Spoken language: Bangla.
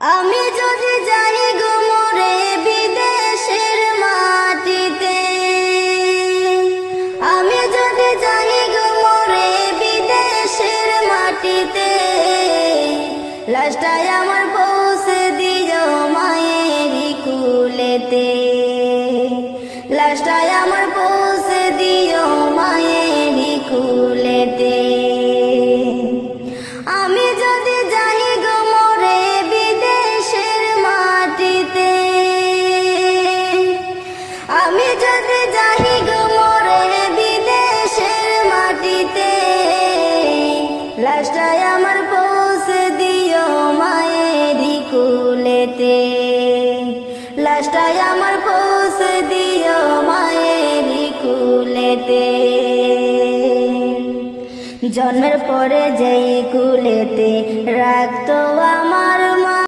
আমি যদি যাই গো মরে বিদেশের মাটিতে, আমি যদি যাই গো মরে বিদেশের মাটিতে, লাশটাই আমার পৌঁছে দিও মায়েরই কুলেতে, লাশটাই আমার পৌঁছে দিও মায়েরই কুলেতে। আমি যদি যাই গো মরে বিদেশের মাটিতে, আমি যদি যাই গো মরে বিদেশের মাটিতে, লাশটাই আমার পৌঁছে দিও মায়েরই কুলেতে, লাশটাই আমার পৌঁছে দিও মায়েরই কুলেতে। জন্মের পরে যেই কুলেতে রাখতো আমার